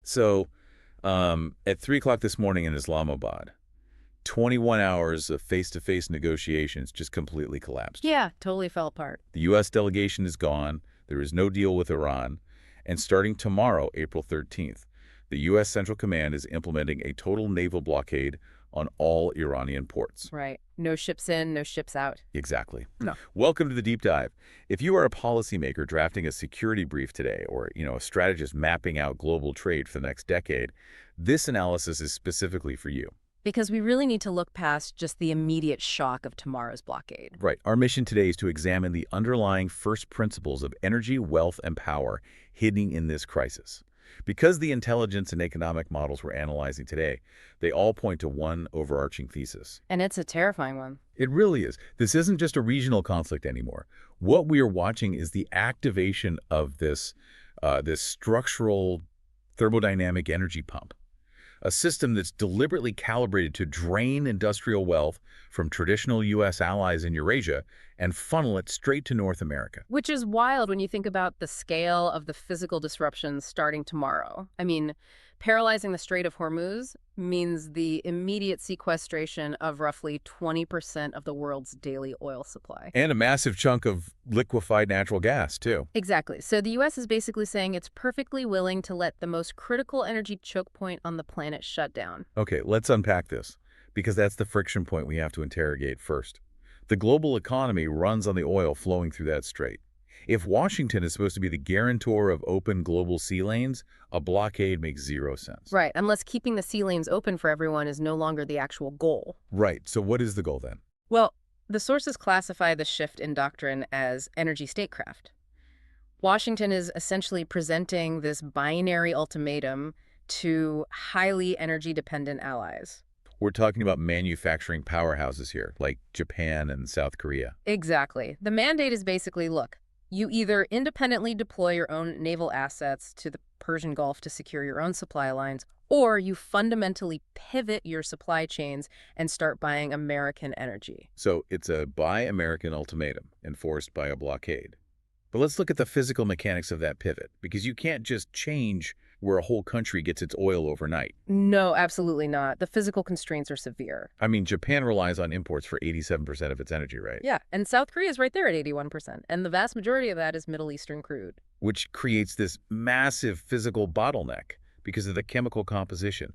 So at 3 o'clock this morning in Islamabad, 21 hours of face-to-face negotiations just completely collapsed. Yeah, totally fell apart. The U.S. delegation is gone. There is no deal with Iran. And starting tomorrow, April 13th, the U.S. Central Command is implementing a total naval blockade on all Iranian ports. Right. No ships in, no ships out. Exactly. No. Welcome to the Deep Dive. If you are a policymaker drafting a security brief today or, a strategist mapping out global trade for the next decade, this analysis is specifically for you. Because we really need to look past just the immediate shock of tomorrow's blockade. Right. Our mission today is to examine the underlying first principles of energy, wealth, and power hidden in this crisis. Because the intelligence and economic models we're analyzing today, they all point to one overarching thesis. And it's a terrifying one. It really is. This isn't just a regional conflict anymore. What we are watching is the activation of this structural thermodynamic energy pump, a system that's deliberately calibrated to drain industrial wealth from traditional U.S. allies in Eurasia and funnel it straight to North America. Which is wild when you think about the scale of the physical disruptions starting tomorrow. I mean, paralyzing the Strait of Hormuz means the immediate sequestration of roughly 20% of the world's daily oil supply. And a massive chunk of liquefied natural gas, too. Exactly. So the U.S. is basically saying it's perfectly willing to let the most critical energy choke point on the planet shut down. Okay, let's unpack this, because that's the friction point we have to interrogate first. The global economy runs on the oil flowing through that strait. If Washington is supposed to be the guarantor of open global sea lanes, a blockade makes zero sense. Right, unless keeping the sea lanes open for everyone is no longer the actual goal. Right, so what is the goal then? Well, the sources classify the shift in doctrine as energy statecraft. Washington is essentially presenting this binary ultimatum to highly energy-dependent allies. We're talking about manufacturing powerhouses here, like Japan and South Korea. Exactly. The mandate is basically, look, you either independently deploy your own naval assets to the Persian Gulf to secure your own supply lines, or you fundamentally pivot your supply chains and start buying American energy. So it's a buy American ultimatum enforced by a blockade. But let's look at the physical mechanics of that pivot, because you can't just change where a whole country gets its oil overnight. No, absolutely not. The physical constraints are severe. I mean, Japan relies on imports for 87% of its energy, right? Yeah, and South Korea is right there at 81%, and the vast majority of that is Middle Eastern crude. Which creates this massive physical bottleneck because of the chemical composition.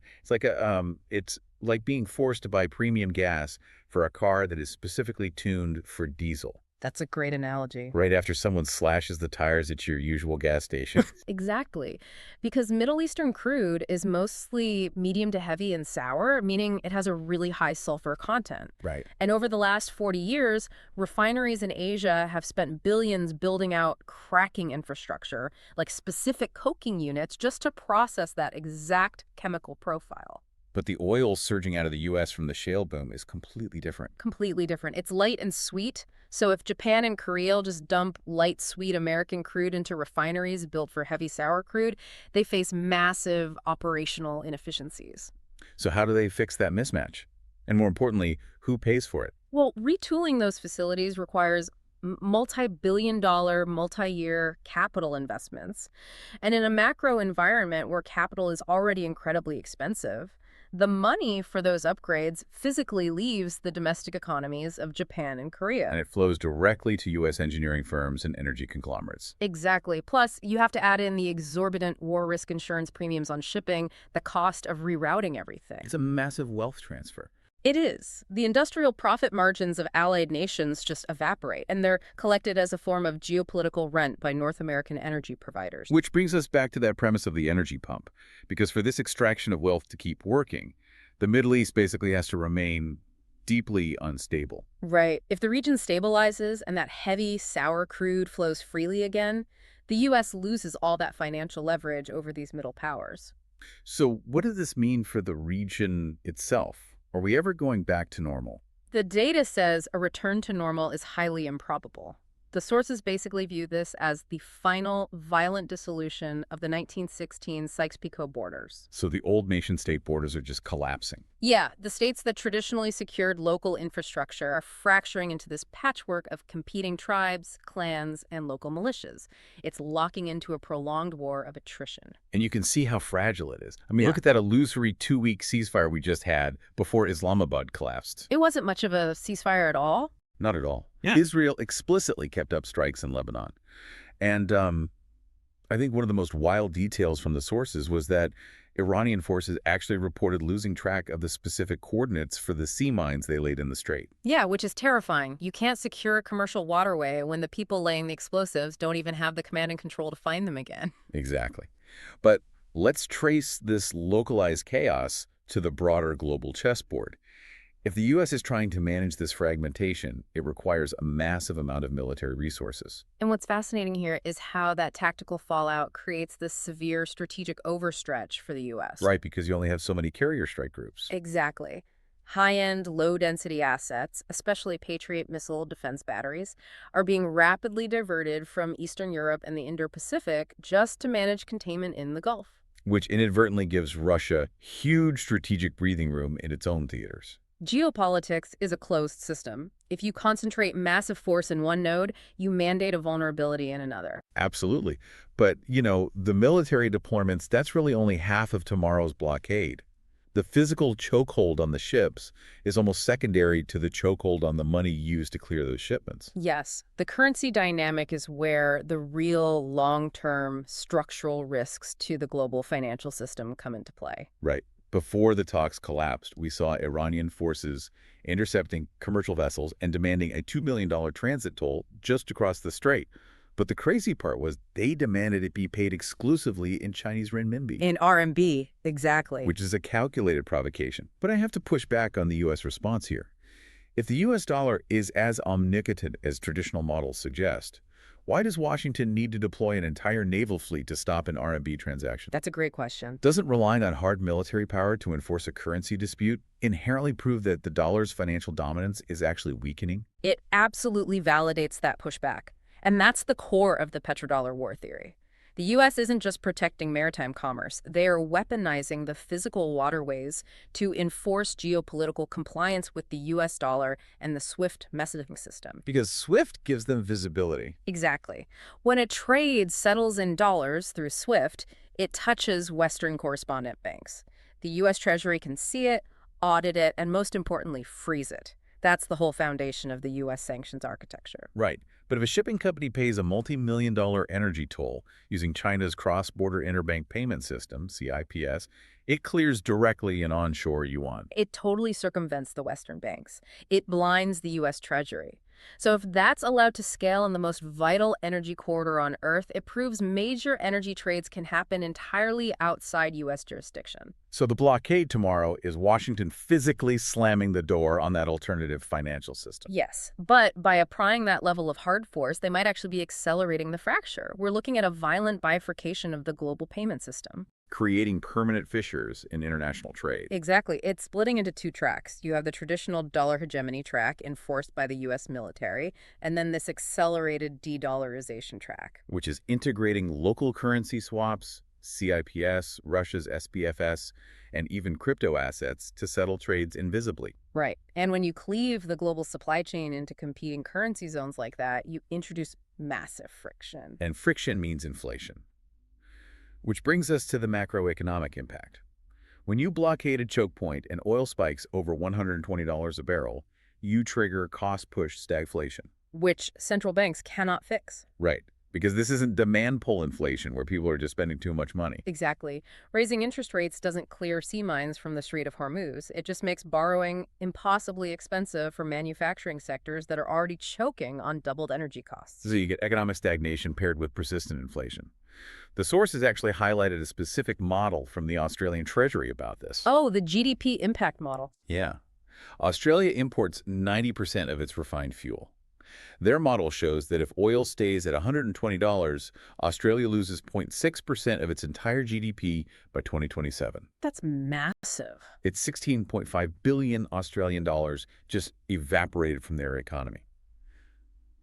It's like being forced to buy premium gas for a car that is specifically tuned for diesel. That's a great analogy. Right after someone slashes the tires at your usual gas station. Exactly. Because Middle Eastern crude is mostly medium to heavy and sour, meaning it has a really high sulfur content. Right. And over the last 40 years, refineries in Asia have spent billions building out cracking infrastructure, like specific coking units, just to process that exact chemical profile. But the oil surging out of the U.S. from the shale boom is completely different. Completely different. It's light and sweet. So if Japan and Korea just dump light, sweet American crude into refineries built for heavy sour crude, they face massive operational inefficiencies. So how do they fix that mismatch? And more importantly, who pays for it? Well, retooling those facilities requires multi-billion-dollar, multi-year capital investments. And in a macro environment where capital is already incredibly expensive, the money for those upgrades physically leaves the domestic economies of Japan and Korea. And it flows directly to U.S. engineering firms and energy conglomerates. Exactly. Plus, you have to add in the exorbitant war risk insurance premiums on shipping, the cost of rerouting everything. It's a massive wealth transfer. It is. The industrial profit margins of allied nations just evaporate, and they're collected as a form of geopolitical rent by North American energy providers. Which brings us back to that premise of the energy pump. Because for this extraction of wealth to keep working, the Middle East basically has to remain deeply unstable. Right. If the region stabilizes and that heavy, sour crude flows freely again, the U.S. loses all that financial leverage over these middle powers. So what does this mean for the region itself? Are we ever going back to normal? The data says a return to normal is highly improbable. The sources basically view this as the final violent dissolution of the 1916 Sykes-Picot borders. So the old nation-state borders are just collapsing. Yeah, the states that traditionally secured local infrastructure are fracturing into this patchwork of competing tribes, clans, and local militias. It's locking into a prolonged war of attrition. And you can see how fragile it is. I mean, Yeah. look at that illusory 2-week ceasefire we just had before Islamabad collapsed. It wasn't much of a ceasefire at all. Not at all. Yeah. Israel explicitly kept up strikes in Lebanon. And I think one of the most wild details from the sources was that Iranian forces actually reported losing track of the specific coordinates for the sea mines they laid in the strait. Yeah, which is terrifying. You can't secure a commercial waterway when the people laying the explosives don't even have the command and control to find them again. Exactly. But let's trace this localized chaos to the broader global chessboard. If the U.S. is trying to manage this fragmentation, it requires a massive amount of military resources. And what's fascinating here is how that tactical fallout creates this severe strategic overstretch for the U.S. Right, because you only have so many carrier strike groups. Exactly. High-end, low-density assets, especially Patriot missile defense batteries, are being rapidly diverted from Eastern Europe and the Indo-Pacific just to manage containment in the Gulf. Which inadvertently gives Russia huge strategic breathing room in its own theaters. Geopolitics is a closed system. If you concentrate massive force in one node, you mandate a vulnerability in another. Absolutely. But, the military deployments, that's really only half of tomorrow's blockade. The physical chokehold on the ships is almost secondary to the chokehold on the money used to clear those shipments. Yes, the currency dynamic is where the real long-term structural risks to the global financial system come into play. Right. Before the talks collapsed, we saw Iranian forces intercepting commercial vessels and demanding a $2 million transit toll just across the strait. But the crazy part was they demanded it be paid exclusively in Chinese renminbi. In RMB, exactly. Which is a calculated provocation. But I have to push back on the U.S. response here. If the U.S. dollar is as omnipotent as traditional models suggest, why does Washington need to deploy an entire naval fleet to stop an RMB transaction? That's a great question. Doesn't relying on hard military power to enforce a currency dispute inherently prove that the dollar's financial dominance is actually weakening? It absolutely validates that pushback. And that's the core of the petrodollar war theory. The U.S. isn't just protecting maritime commerce. They are weaponizing the physical waterways to enforce geopolitical compliance with the U.S. dollar and the SWIFT messaging system. Because SWIFT gives them visibility. Exactly. When a trade settles in dollars through SWIFT, it touches Western correspondent banks. The U.S. Treasury can see it, audit it, and most importantly, freeze it. That's the whole foundation of the U.S. sanctions architecture. Right. But if a shipping company pays a multi-million-dollar energy toll using China's cross-border interbank payment system, CIPS, it clears directly in onshore yuan. It totally circumvents the Western banks. It blinds the U.S. Treasury. So if that's allowed to scale in the most vital energy corridor on Earth, it proves major energy trades can happen entirely outside U.S. jurisdiction. So the blockade tomorrow is Washington physically slamming the door on that alternative financial system. Yes, but by applying that level of hard force, they might actually be accelerating the fracture. We're looking at a violent bifurcation of the global payment system. Creating permanent fissures in international trade. Exactly. It's splitting into two tracks. You have the traditional dollar hegemony track enforced by the U.S. military, and then this accelerated de-dollarization track. Which is integrating local currency swaps, CIPS, Russia's SPFS, and even crypto assets to settle trades invisibly. Right. And when you cleave the global supply chain into competing currency zones like that, you introduce massive friction. And friction means inflation. Which brings us to the macroeconomic impact. When you blockade a choke point and oil spikes over $120 a barrel, you trigger cost-push stagflation. Which central banks cannot fix. Right, because this isn't demand pull inflation where people are just spending too much money. Exactly. Raising interest rates doesn't clear sea mines from the Strait of Hormuz. It just makes borrowing impossibly expensive for manufacturing sectors that are already choking on doubled energy costs. So you get economic stagnation paired with persistent inflation. The sources actually highlighted a specific model from the Australian Treasury about this. Oh, the GDP impact model. Yeah. Australia imports 90% of its refined fuel. Their model shows that if oil stays at $120, Australia loses 0.6% of its entire GDP by 2027. That's massive. It's 16.5 billion Australian dollars just evaporated from their economy.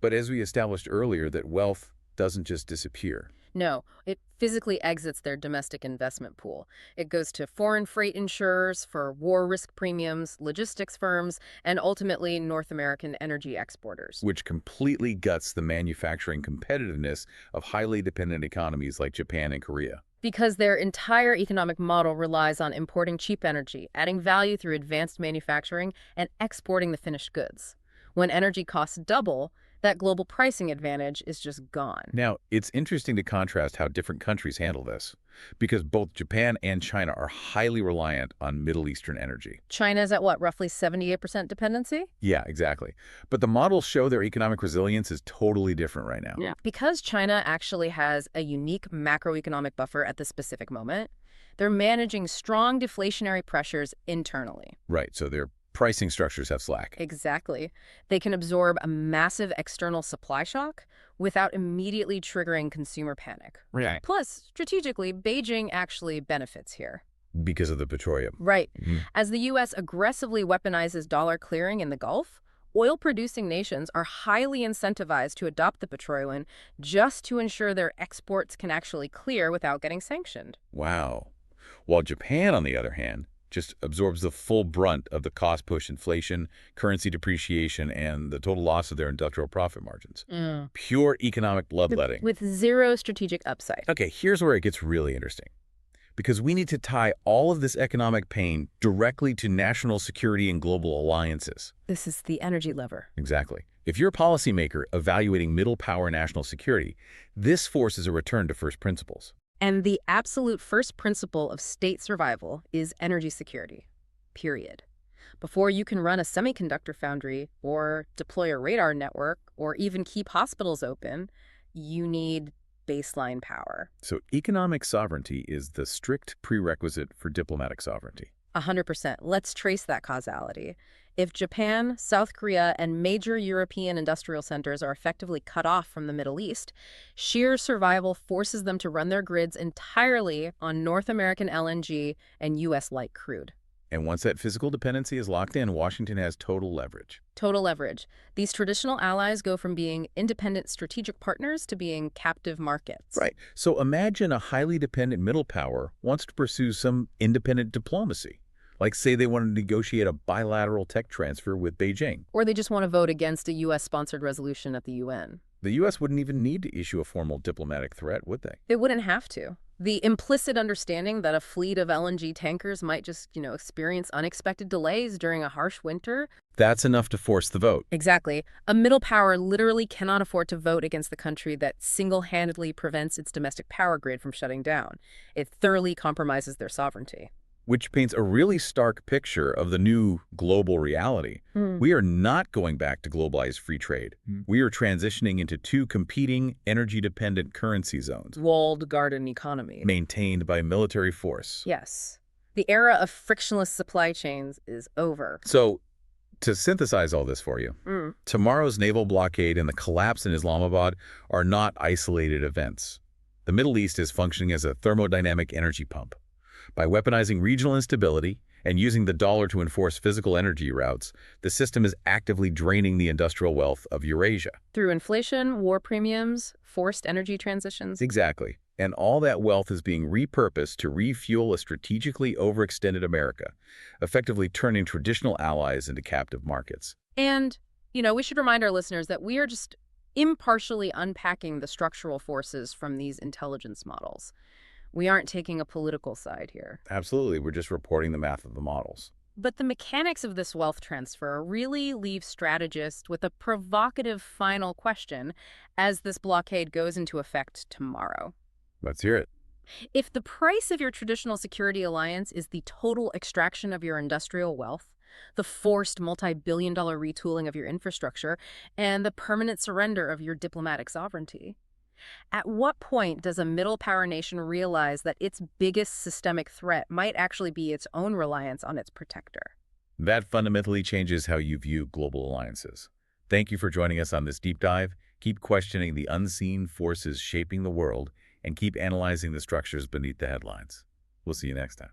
But as we established earlier, that wealth doesn't just disappear. No, it physically exits their domestic investment pool. It goes to foreign freight insurers for war risk premiums, logistics firms, and ultimately North American energy exporters. Which completely guts the manufacturing competitiveness of highly dependent economies like Japan and Korea. Because their entire economic model relies on importing cheap energy, adding value through advanced manufacturing, and exporting the finished goods. When energy costs double, that global pricing advantage is just gone. Now, it's interesting to contrast how different countries handle this, because both Japan and China are highly reliant on Middle Eastern energy. China's at what, roughly 78% dependency? Yeah, exactly. But the models show their economic resilience is totally different right now. Yeah. Because China actually has a unique macroeconomic buffer at this specific moment, they're managing strong deflationary pressures internally. Right, so their pricing structures have slack. Exactly. They can absorb a massive external supply shock without immediately triggering consumer panic. Right. Plus, strategically, Beijing actually benefits here. Because of the petroleum. Right. Mhm. As the U.S. aggressively weaponizes dollar clearing in the Gulf, oil-producing nations are highly incentivized to adopt the petroleum just to ensure their exports can actually clear without getting sanctioned. Wow. While Japan, on the other hand, just absorbs the full brunt of the cost-push inflation, currency depreciation, and the total loss of their industrial profit margins. Pure economic bloodletting. With zero strategic upside. Okay, here's where it gets really interesting. Because we need to tie all of this economic pain directly to national security and global alliances. This is the energy lever. Exactly. If you're a policymaker evaluating middle power national security, this forces a return to first principles. And the absolute first principle of state survival is energy security, period. Before you can run a semiconductor foundry or deploy a radar network or even keep hospitals open, you need baseline power. So economic sovereignty is the strict prerequisite for diplomatic sovereignty. 100%. Let's trace that causality. If Japan, South Korea, and major European industrial centers are effectively cut off from the Middle East, sheer survival forces them to run their grids entirely on North American LNG and U.S. light crude. And once that physical dependency is locked in, Washington has total leverage. Total leverage. These traditional allies go from being independent strategic partners to being captive markets. Right. So imagine a highly dependent middle power wants to pursue some independent diplomacy. Like, say they want to negotiate a bilateral tech transfer with Beijing. Or they just want to vote against a U.S.-sponsored resolution at the UN. The U.S. wouldn't even need to issue a formal diplomatic threat, would they? It wouldn't have to. The implicit understanding that a fleet of LNG tankers might just, experience unexpected delays during a harsh winter. That's enough to force the vote. Exactly. A middle power literally cannot afford to vote against the country that single-handedly prevents its domestic power grid from shutting down. It thoroughly compromises their sovereignty. Which paints a really stark picture of the new global reality. We are not going back to globalized free trade. We are transitioning into two competing, energy-dependent currency zones. Walled garden economy. Maintained by military force. Yes. The era of frictionless supply chains is over. So, to synthesize all this for you, tomorrow's naval blockade and the collapse in Islamabad are not isolated events. The Middle East is functioning as a thermodynamic energy pump. By weaponizing regional instability and using the dollar to enforce physical energy routes, the system is actively draining the industrial wealth of Eurasia. Through inflation, war premiums, forced energy transitions. Exactly. And all that wealth is being repurposed to refuel a strategically overextended America, effectively turning traditional allies into captive markets. And, we should remind our listeners that we are just impartially unpacking the structural forces from these intelligence models. We aren't taking a political side here. Absolutely. We're just reporting the math of the models. But the mechanics of this wealth transfer really leave strategists with a provocative final question as this blockade goes into effect tomorrow. Let's hear it. If the price of your traditional security alliance is the total extraction of your industrial wealth, the forced multi-billion-dollar retooling of your infrastructure, and the permanent surrender of your diplomatic sovereignty, at what point does a middle power nation realize that its biggest systemic threat might actually be its own reliance on its protector? That fundamentally changes how you view global alliances. Thank you for joining us on this deep dive. Keep questioning the unseen forces shaping the world and keep analyzing the structures beneath the headlines. We'll see you next time.